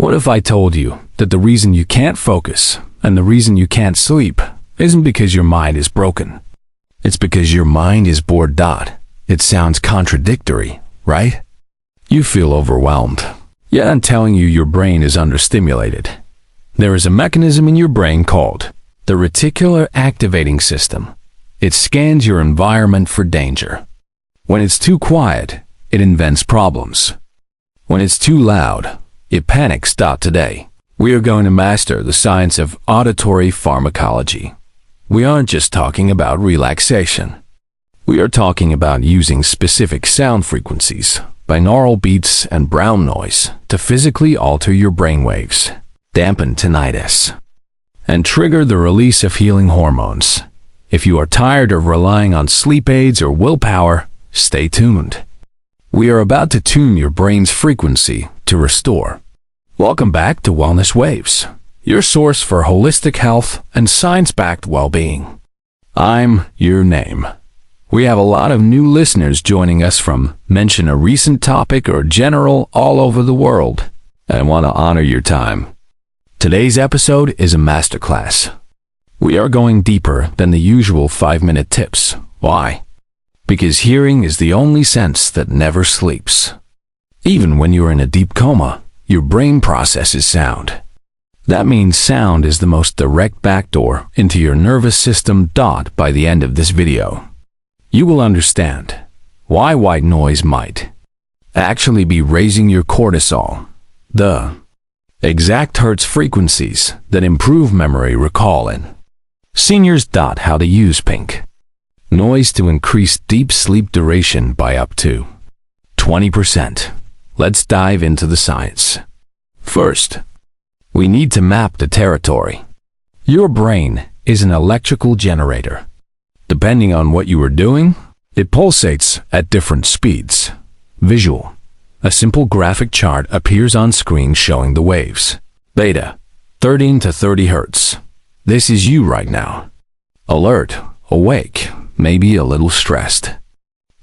What if I told you that the reason you can't focus and the reason you can't sleep isn't because your mind is broken? It's because your mind is bored. It sounds contradictory, right? You feel overwhelmed. Yet I'm telling you your brain is understimulated. There is a mechanism in your brain called the reticular activating system. It scans your environment for danger. When it's too quiet, it invents problems. When it's too loud, it panics. Today, we are going to master the science of auditory pharmacology. We aren't just talking about relaxation. We are talking about using specific sound frequencies, binaural beats and brown noise to physically alter your brainwaves, dampen tinnitus, and trigger the release of healing hormones. If you are tired of relying on sleep aids or willpower, stay tuned. We are about to tune your brain's frequency to restore. Welcome back to Wellness Waves, your source for holistic health and science-backed well-being. I'm your name. We have a lot of new listeners joining us from mention a recent topic or general all over the world. I want to honor your time. Today's episode is a masterclass. We are going deeper than the usual 5-minute tips. Why? Because hearing is the only sense that never sleeps. Even when you're in a deep coma, your brain processes sound. That means sound is the most direct backdoor into your nervous system. By the end of this video, you will understand why white noise might actually be raising your cortisol, the exact hertz frequencies that improve memory recall, and seniors. How to use pink noise to increase deep sleep duration by up to 20%. Let's dive into the science. First, we need to map the territory. Your brain is an electrical generator. Depending on what you are doing, it pulsates at different speeds. Visual. A simple graphic chart appears on screen showing the waves. Beta, 13 to 30 Hertz. This is you right now. Alert, awake, maybe a little stressed.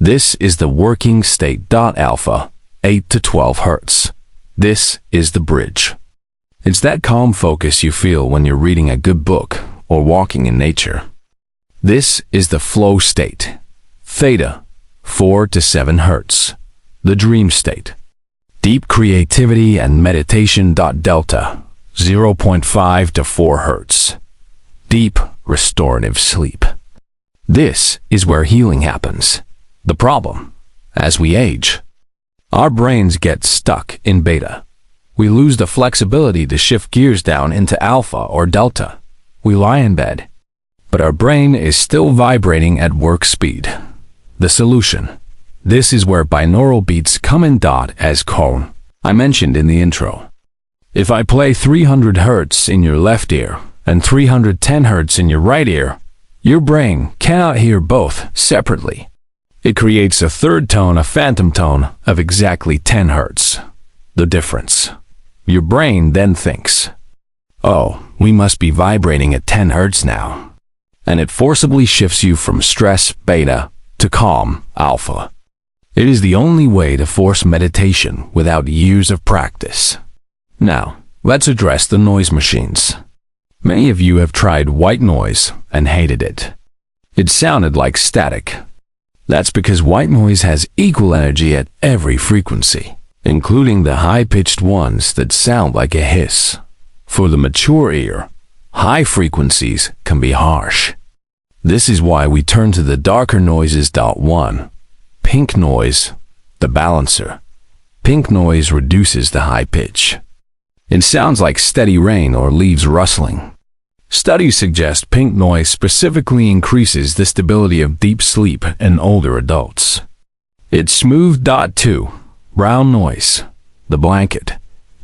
This is the working state. Alpha, 8 to 12 Hertz. This is the bridge. It's that calm focus you feel when you're reading a good book or walking in nature. This is the flow state. Theta, 4 to 7 Hertz. The dream state. Deep creativity and meditation. Delta, 0.5 to 4 Hertz. Deep, restorative sleep. This is where healing happens. The problem, as we age, our brains get stuck in beta. We lose the flexibility to shift gears down into alpha or delta. We lie in bed, but our brain is still vibrating at work speed. The solution. This is where binaural beats come in. As Cone, I mentioned in the intro. If I play 300 Hertz in your left ear and 310 Hertz in your right ear, your brain cannot hear both separately. It creates a third tone, a phantom tone of exactly 10 Hertz. The difference. Your brain then thinks, oh, we must be vibrating at 10 Hertz now. And it forcibly shifts you from stress, beta, to calm, alpha. It is the only way to force meditation without years of practice. Now, let's address the noise machines. Many of you have tried white noise and hated it. It sounded like static. That's because white noise has equal energy at every frequency, including the high-pitched ones that sound like a hiss. For the mature ear, high frequencies can be harsh. This is why we turn to the darker noises. 1. Pink noise, the balancer. Pink noise reduces the high pitch. It sounds like steady rain or leaves rustling. Studies suggest pink noise specifically increases the stability of deep sleep in older adults. It's smooth. 2. Brown noise, the blanket.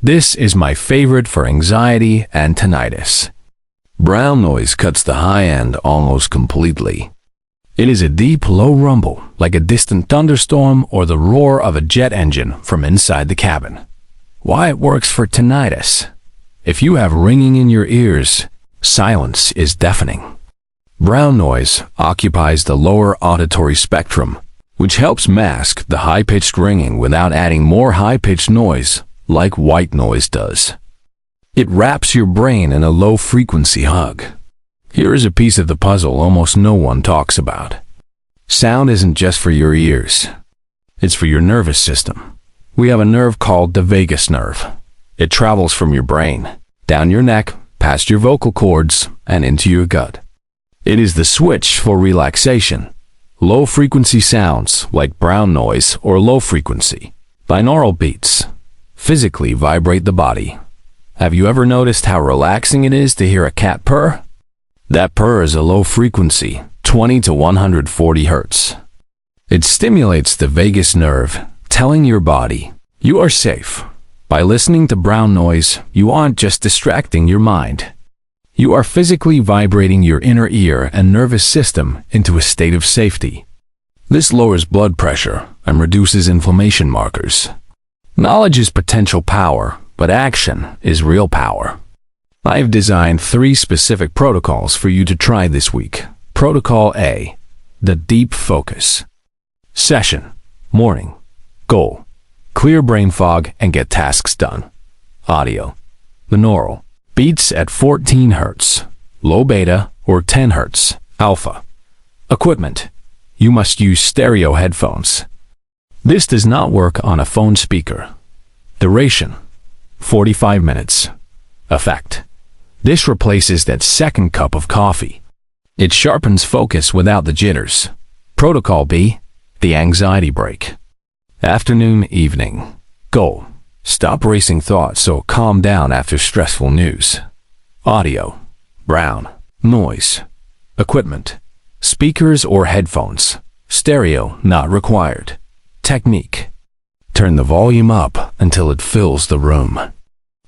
This is my favorite for anxiety and tinnitus. Brown noise cuts the high end almost completely. It is a deep, low rumble, like a distant thunderstorm or the roar of a jet engine from inside the cabin. Why it works for tinnitus? If you have ringing in your ears, silence is deafening. Brown noise occupies the lower auditory spectrum, which helps mask the high-pitched ringing without adding more high-pitched noise like white noise does. It wraps your brain in a low-frequency hug. Here is a piece of the puzzle almost no one talks about. Sound isn't just for your ears. It's for your nervous system. We have a nerve called the vagus nerve. It travels from your brain, down your neck, past your vocal cords, and into your gut. It is the switch for relaxation. Low-frequency sounds, like brown noise or low-frequency, binaural beats, physically vibrate the body. Have you ever noticed how relaxing it is to hear a cat purr? That purr is a low frequency, 20 to 140 hertz. It stimulates the vagus nerve, telling your body, you are safe. By listening to brown noise, you aren't just distracting your mind. You are physically vibrating your inner ear and nervous system into a state of safety. This lowers blood pressure and reduces inflammation markers. Knowledge is potential power, but action is real power. I've designed 3 specific protocols for you to try this week. Protocol A, the deep focus. Session, morning. Goal, clear brain fog and get tasks done. Audio, binaural beats at 14 Hz, low beta or 10 Hz, alpha. Equipment, you must use stereo headphones. This does not work on a phone speaker. Duration, 45 minutes. Effect, this replaces that second cup of coffee. It sharpens focus without the jitters. Protocol B, the anxiety break. Afternoon, evening. Goal, stop racing thoughts or calm down after stressful news. Audio, brown noise. Equipment, speakers or headphones. Stereo not required. Technique, turn the volume up until it fills the room.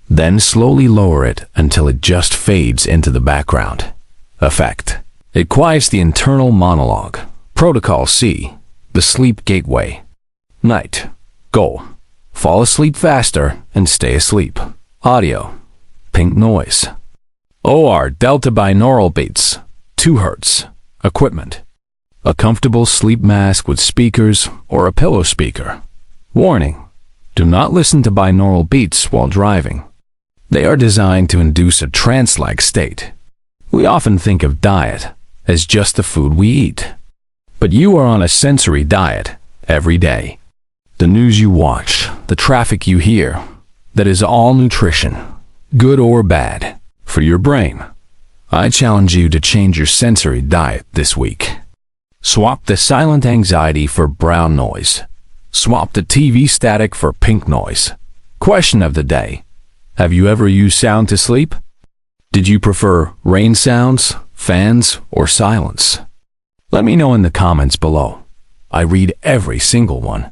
Then slowly lower it until it just fades into the background. Effect, it quiets the internal monologue. Protocol C, the sleep gateway. Night. Goal, fall asleep faster and stay asleep. Audio, pink noise. OR Delta binaural beats, 2 Hz. Equipment, a comfortable sleep mask with speakers or a pillow speaker. Warning, do not listen to binaural beats while driving. They are designed to induce a trance-like state. We often think of diet as just the food we eat. But you are on a sensory diet every day. The news you watch, the traffic you hear, that is all nutrition, good or bad, for your brain. I challenge you to change your sensory diet this week. Swap the silent anxiety for brown noise. Swap the TV static for pink noise. Question of the day. Have you ever used sound to sleep? Did you prefer rain sounds, fans, or silence? Let me know in the comments below. I read every single one.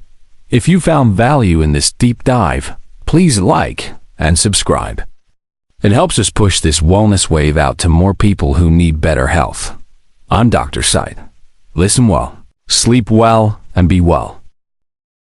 If you found value in this deep dive, please like and subscribe. It helps us push this wellness wave out to more people who need better health. I'm Dr. Sight. Listen well, sleep well, and be well.